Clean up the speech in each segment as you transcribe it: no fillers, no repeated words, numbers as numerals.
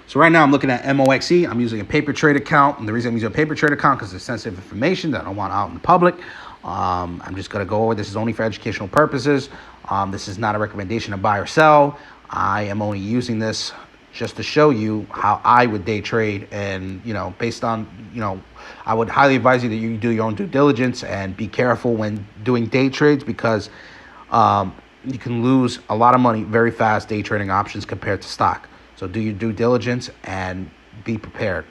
So right now I'm looking at MOXE. I'm using a paper trade account. And the reason I'm using a paper trade account because it's sensitive information that I don't want out in the public. I'm just going to go over. This is only for educational purposes. This is not a recommendation to buy or sell. I am only using this just to show you how I would day trade. And, based on, I would highly advise you that you do your own due diligence and be careful when doing day trades because you can lose a lot of money very fast day trading options compared to stock. So do your due diligence and be prepared.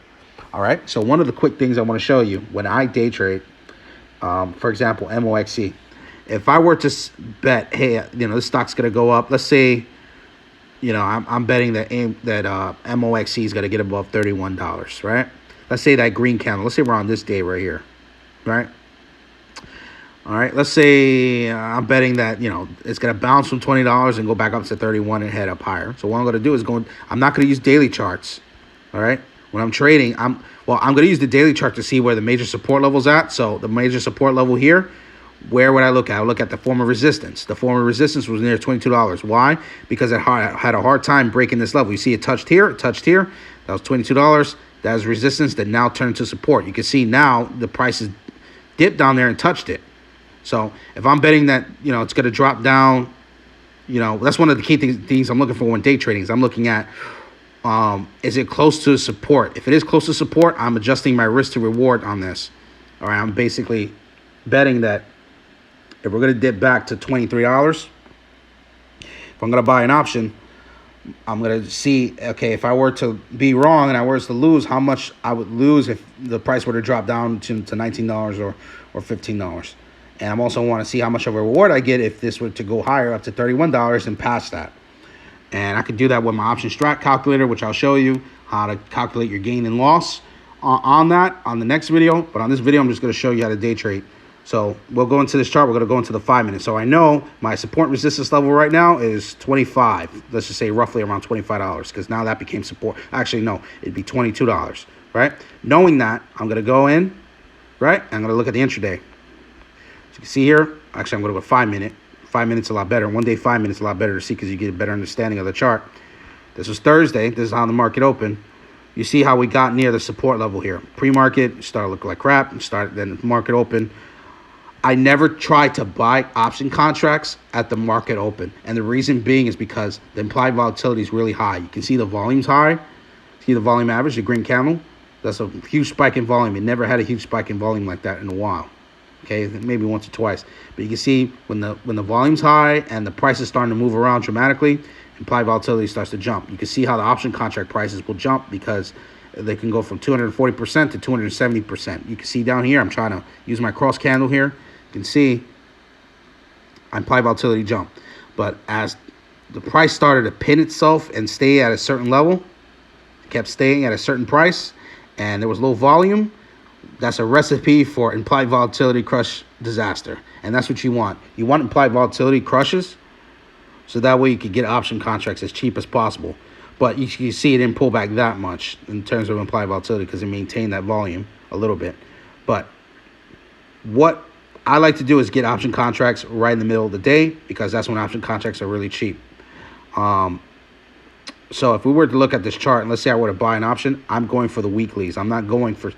All right. So one of the quick things I want to show you when I day trade, for example, MOXE. If I were to bet, hey, this stock's going to go up. Let's say, I'm betting that MOXE is going to get above $31, right? Let's say that green candle. Let's say we're on this day right here, right? All right, let's say I'm betting that, it's going to bounce from $20 and go back up to 31 and head up higher. So what I'm going to do is I'm not going to use daily charts, all right? When I'm trading, I'm going to use the daily chart to see where the major support level's at. So the major support level here, where would I look at? I would look at the form of resistance. The form of resistance was near $22. Why? Because it had a hard time breaking this level. You see it touched here, That was $22. That was resistance that now turned to support. You can see now the price is dipped down there and touched it. So if I'm betting that, it's going to drop down, that's one of the key things I'm looking for when day trading is I'm looking at, is it close to support? If it is close to support, I'm adjusting my risk to reward on this. All right, I'm basically betting that if we're going to dip back to $23, if I'm going to buy an option, I'm going to see, okay, if I were to be wrong and I were to lose, how much I would lose if the price were to drop down to $19 or $15. And I'm also want to see how much of a reward I get if this were to go higher up to $31 and past that. And I could do that with my option strat calculator, which I'll show you how to calculate your gain and loss on that on the next video. But on this video, I'm just going to show you how to day trade. So we'll go into this chart. We're going to go into the 5 minutes. So I know my support resistance level right now is 25. Let's just say roughly around $25 because now that became support. Actually, no, it'd be $22, right? Knowing that, I'm going to go in, right? I'm going to look at the intraday. You can see here, actually, I'm going to go 5 minute. 5 minutes a lot better. 1 day, 5 minutes a lot better to see because you get a better understanding of the chart. This was Thursday. This is how the market opened. You see how we got near the support level here. Pre-market started looking like crap. Then the market open. I never tried to buy option contracts at the market open. And the reason being is because the implied volatility is really high. You can see the volume's high. See the volume average, the green candle. That's a huge spike in volume. It never had a huge spike in volume like that in a while. Okay, maybe once or twice. But you can see when the volume's high and the price is starting to move around dramatically, implied volatility starts to jump. You can see how the option contract prices will jump because they can go from 240% to 270%. You can see down here, I'm trying to use my cross candle here. You can see implied volatility jump. But as the price started to pin itself and stay at a certain level, it kept staying at a certain price, and there was low volume, that's a recipe for implied volatility crush disaster. And that's what you want. You want implied volatility crushes so that way you can get option contracts as cheap as possible. But you see it didn't pull back that much in terms of implied volatility because it maintained that volume a little bit. But what I like to do is get option contracts right in the middle of the day because that's when option contracts are really cheap. So if we were to look at this chart and let's say I were to buy an option, I'm going for the weeklies. I'm not going for,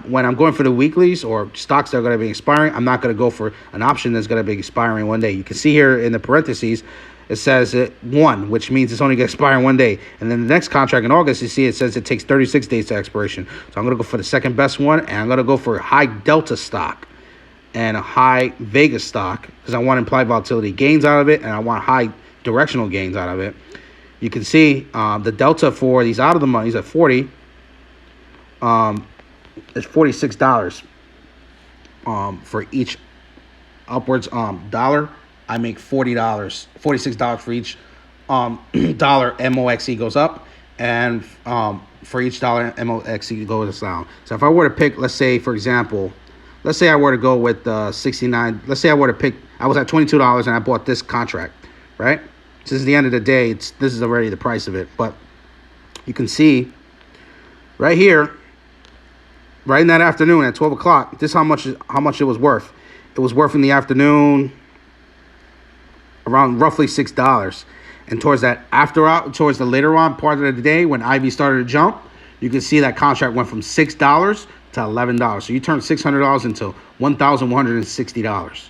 when I'm going for the weeklies or stocks that are going to be expiring, I'm not going to go for an option that's going to be expiring one day. You can see here in the parentheses, it says one, which means it's only going to expire in 1 day. And then the next contract in August, you see it says it takes 36 days to expiration. So I'm going to go for the second best one, and I'm going to go for a high delta stock and a high Vega stock because I want implied volatility gains out of it, and I want high directional gains out of it. You can see the delta for these out of the monies at 40 is $46 for each upwards dollar. I make $46 for each dollar MOXE goes up, and for each dollar MOXE goes down. So if I were to pick, let's say for example, let's say I were to go with 69. Let's say I were to pick, I was at $22 and I bought this contract, right? This is the end of the day. This is already the price of it. But you can see right here, right in that afternoon at 12 o'clock, this is how much it was worth. It was worth in the afternoon around roughly $6. And towards the later on part of the day when Ivy started to jump, you can see that contract went from $6 to $11. So you turned $600 into $1,160.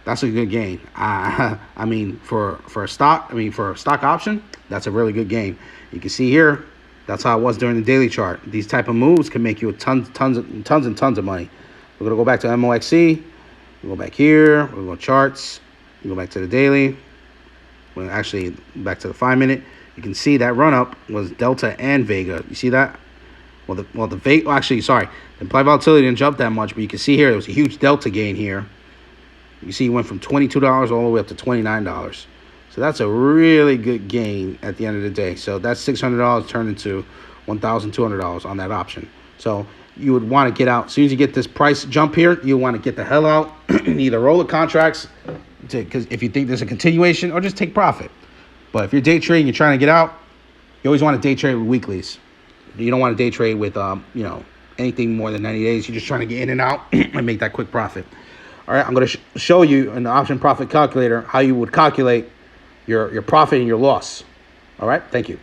That's a good gain. I mean, for a stock option, that's a really good gain. You can see here, that's how it was during the daily chart. These type of moves can make you tons and tons of money. We're gonna go back to MOXC. We'll go back here. We'll go charts. We'll go back to the daily. Well, actually, back to the 5-minute. You can see that run up was Delta and Vega. You see that? The implied volatility didn't jump that much, but you can see here there was a huge Delta gain here. You see it went from $22 all the way up to $29. So that's a really good gain at the end of the day. So that's $600 turned into $1,200 on that option. So you would want to get out. As soon as you get this price jump here, you want to get the hell out and either roll the contracts because if you think there's a continuation, or just take profit. But if you're day trading, you're trying to get out, you always want to day trade with weeklies. You don't want to day trade with anything more than 90 days. You're just trying to get in and out and make that quick profit. All right, I'm going to show you in the option profit calculator how you would calculate your profit and your loss. All right, thank you.